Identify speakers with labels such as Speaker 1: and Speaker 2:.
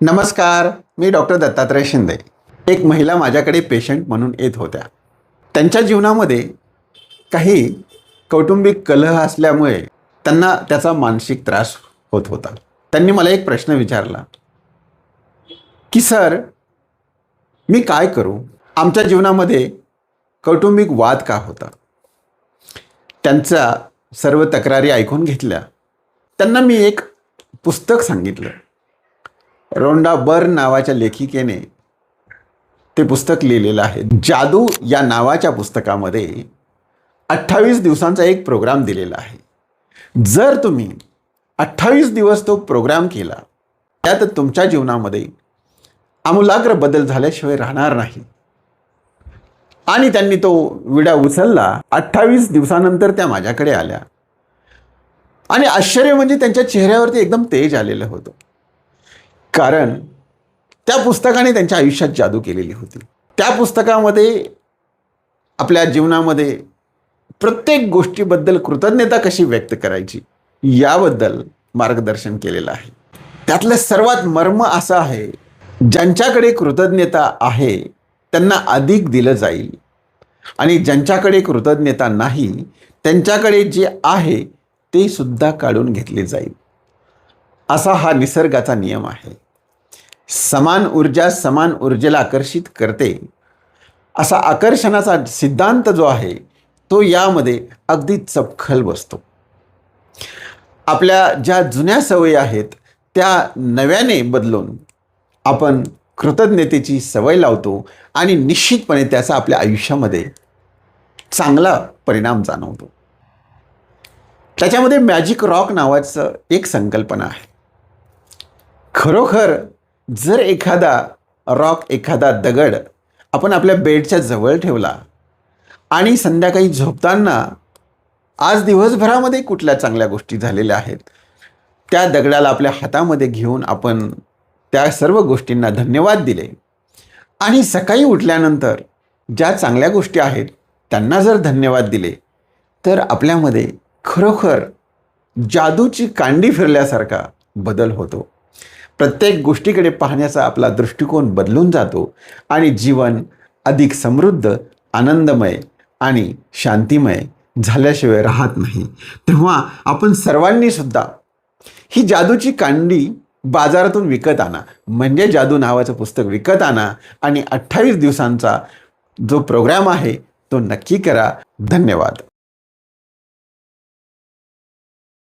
Speaker 1: नमस्कार, मी डॉक्टर दत्तात्रय शिंदे. एक महिला माझ्याकडे पेशंट म्हणून येत होत्या. त्यांच्या जीवनामध्ये काही कौटुंबिक कलह असल्यामुळे त्यांना त्याचा मानसिक त्रास होत होता. त्यांनी मला एक प्रश्न विचारला की सर, मी काय करू? आमच्या जीवनामध्ये कौटुंबिक वाद का होता? त्यांच्या सर्व तक्रारी ऐकून घेतल्या. त्यांना मी एक पुस्तक सांगितलं. रोंडा बर्न नावाच्या लेखिकेने ते पुस्तक लिहिलेलं आहे. जादू या नावाच्या पुस्तकामध्ये 28 दिवसांचा एक प्रोग्राम दिलेला आहे. जर तुम्ही 28 दिवस तो प्रोग्राम केला, त्यात तुमच्या जीवनामध्ये आमूलाग्र बदल झाल्याशिवाय राहणार नाही. आणि त्यांनी तो विडा उचलला. 28 दिवसानंतर त्या माझ्याकडे आल्या आणि आश्चर्य म्हणजे त्यांच्या चेहऱ्यावरती एकदम तेज आलेलं होतं. कारण त्या पुस्तकाने त्यांच्या आयुष्यात जादू केलेली होती. त्या पुस्तकामध्ये आपल्या जीवनामध्ये प्रत्येक गोष्टीबद्दल कृतज्ञता कशी व्यक्त करायची याबद्दल मार्गदर्शन केलेलं आहे. त्यातलं सर्वात मर्म असं आहे, ज्यांच्याकडे कृतज्ञता आहे त्यांना अधिक दिलं जाईल आणि ज्यांच्याकडे कृतज्ञता नाही त्यांच्याकडे जे आहे ते सुद्धा काढून घेतले जाईल. असा हा निसर्गाचा नियम आहे. समान ऊर्जा समान ऊर्जेला आकर्षित करते, असा आकर्षणाचा सिद्धांत जो आहे तो यामध्ये अगदी चपखल बसतो. आपल्या ज्या जुन्या सवयी आहेत त्या नव्याने बदलून आपण कृतज्ञतेची सवय लावतो आणि निश्चितपणे त्याचा आपल्या आयुष्यामध्ये चांगला परिणाम जाणवतो. त्याच्यामध्ये मॅजिक रॉक नावाचं एक संकल्पना आहे. खरोखर जर एखादा रॉक, एखादा दगड आपण आपल्या बेडच्या जवळ ठेवला आणि संध्याकाळी झोपताना आज दिवसभरामध्ये कुठल्या चांगल्या गोष्टी झालेल्या आहेत त्या दगडाला आपल्या हातामध्ये घेऊन आपण त्या सर्व गोष्टींना धन्यवाद दिले आणि सकाळी उठल्यानंतर ज्या चांगल्या गोष्टी आहेत त्यांना जर धन्यवाद दिले तर आपल्यामध्ये खरोखर जादूची कांडी फिरल्यासारखा बदल होतो. प्रत्येक गोष्टीकडे पाहण्याचा आपला दृष्टिकोन बदलून जातो आणि जीवन अधिक समृद्ध, आनंदमय आणि शांतिमय झाल्याशिवाय राहत नाही. तेव्हा आपण सर्वांनी सुद्धा ही जादूची कांडी बाजारातून विकत आणा, म्हणजे जादू नावाचं पुस्तक विकत आणा आणि 28 दिवसांचा जो प्रोग्राम आहे तो नक्की करा. धन्यवाद.